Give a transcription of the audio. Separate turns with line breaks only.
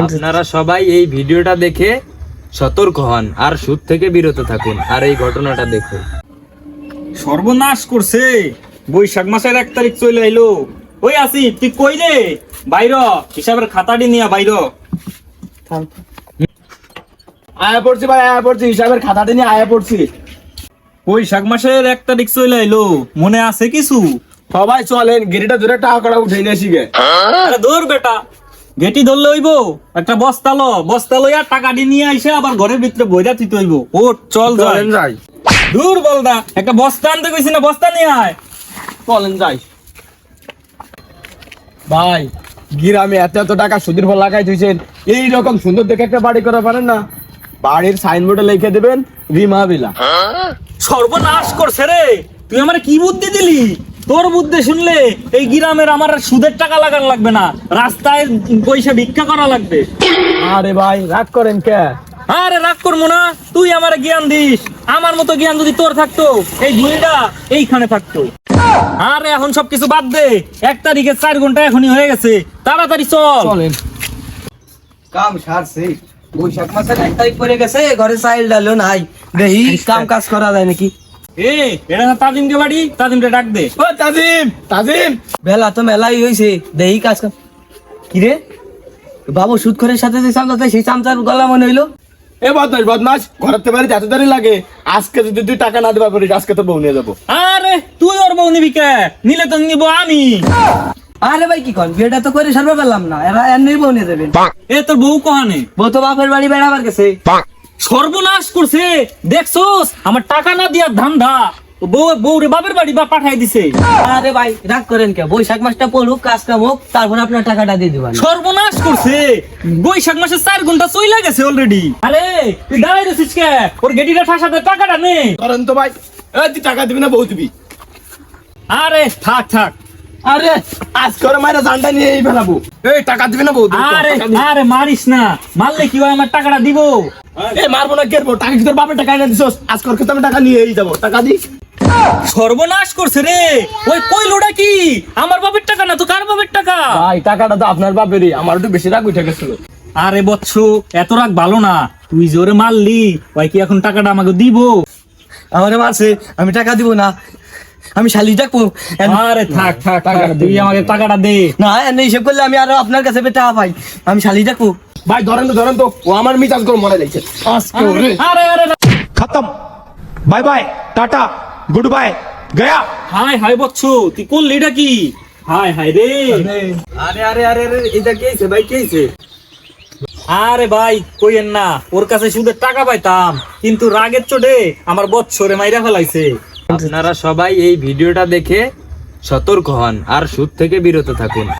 আপনারা সবাই এই ভিডিওটা দেখে সতর্ক হন আর সুদ থেকে বিরত থাকুন আর এই ঘটনাটা দেখুন।
সর্বনাশ করছে, বৈশাখ মাসের 1 তারিখ চলে আইলো। ওই আসি তুই কই রে? বাইর হিসাবের খাতাটি নিয়া বাইর।
আয়া পড়ছি ভাই, আয়া পড়ছি, হিসাবের খাতাটা নিয়ে আয়া পড়ছি।
বৈশাখ মাসের 1 তারিখ চলে আইলো, মনে আছে কিছু?
সবাই চলেন, গেরিটা ধরে টাকা কড়া উঠে নিয়ে আসি গে।
আরে দূর বেটা, গেটি ধরলে হইব, একটা বস্তা লইয়া টাকাটি নিয়ে আইসা আবার ঘরের ভিতরে বইরা তুই হইব। ও চল
যাই,
দূর বলদা, একটা বস্তা আনতে কইছি না, বস্তা নিয়ে আয়।
চলেন যাই। ভাই গ্রামে এত এত টাকা সুদের ফল লাগাই দিয়েছেন, এইরকম সুন্দর দেখে একটা বাড়ি করা পারেন না? বাড়ির সাইনবোর্ডে লিখে দেবেন রিমা বিলা।
সর্বনাশ করছে রে, তুই আমার কি বুদ্ধি দিলি? তোর বুদ্ধি শুনলে এই গ্রামের আমার আর সুদের টাকা লাগান লাগবে না, রাস্তায় পয়সা ভিক্ষা করা লাগবে।
আরে ভাই রাগ করেন কে?
আরে রাগ করবো না, তুই আমার জ্ঞান দিস। আমার মতো জ্ঞান যদি তোর থাকতো, এই ঝুড়িটা এইখানে থাকতো। আরে এখন সবকিছু বাদ দে, 1 তারিখে 4 ঘন্টা এখনই হয়ে গেছে, তাড়াতাড়ি চল।
চলেন।
কাম সারছে, বৈশাখ মাসের 1 তারিখ পরে গেছে, ঘরে চাইল ডালো নাই, দেখি কাম কাজ করা যায় নাকি।
এটা না তাজিমকে বাড়ি, তাজিমকে ডাক দে।
ও তাজিম, তাজিম,
বেলা তো মেলাই হয়েছে, দেখি কাজ কাম। কিরে বাবু সুদখোরের সাথে যে চামচা সেই চামচার গলা মনে হইলো।
এ বদমাস, ঘরের তো বাড়িতে এত দেরি লাগে। আজকে যদি তুই টাকা না দিবা পারিস, আজকে তো বউ নিয়ে যাবো।
আরে তুই ওর বউ নিবি কে? নিলে তো নিব আমি।
আরে ভাই কি কন, বিয়েটা তো করে সারবে পারলাম না, এরা এমনি বউ নিয়ে যাবেন।
তোর বউ কহানে?
বউ তো বাপের বাড়ি বেড়াবার গেছে।
সর্বনাশ করছে, দেখছোস আমার টাকা না দিয়া ধান্দা। বউরে বাপের বাড়ি বা পাঠাই দিছে।
আরে ভাই রাগ করেন কে? বৈশাখ মাসটা পড়ুক, কাজ কাম হোক, তারপর আপনার টাকাটা দিয়ে দিবেন।
সর্বনাশ করছে, বৈশাখ মাসে 4 ঘন্টা চইলা গেছে অলরেডি। আরে তুই দাঁড়াই রয়েছিস কে? ওর গেটিটা ঠাসাতে টাকাটা নে।
করেন তো ভাই। তুই টাকা দিবি না বউ দিবি?
আরে থাক।
আরে আজকে ওর মায়েরা জানটা নিয়ে এই ফেলাবো। এই টাকা দিবি না বউ দিবি?
আরে মারিস না, মারলে কি হয়, আমার টাকাটা দিব।
এই মারবো না, কেরবো? টাকা কি তোর বাপের টাকা এনে দিছস? আজকে ওর কাছে আমি টাকা নিয়েই যাবো। টাকা দি।
সর্বনাশ করছে রে, ওই কইলোটা কি আমার বাপের টাকা না তো কার বাপের টাকা?
ভাই টাকাটা তো আপনার বাপেরই, আমার একটু বেশি রাগ উঠে গেছিল।
আরে বচ্চু, এত রাগ ভালো না, তুই জোরে মারলি, ওই কি এখন টাকাটা আমাকে দিব?
আমারে মারছে, আমি টাকা দিব না, আমি শালি ডাকবো।
আরে থাক, তুই আমাকে টাকাটা দে।
না এনে হিসেব করলে আমি আরো আপনার কাছে টাকা পাই, আমি শালি ডাকবো।
ভাই ধরেন তো, ও আমার মিজাজ করে মনে লাগছে আজকে ওরে।
আরে
खत्म, bye bye, ta-ta, goodbye, गया।
হাই বচ্চু, তুই করলি এটা কি? হাই রে।
আরে আরে আরে আরে এটা কি হইছে ভাই, কি হইছে?
আরে ভাই কইেন না, ওর কাছে সুদের টাকা পাইতাম, কিন্তু রাগের চোটে আমার বচ্চরে মাইরা ফেলাইছে।
আপনারা সবাই এই ভিডিওটা দেখে সতর্ক হন আর সুদ থেকে বিরত থাকুন।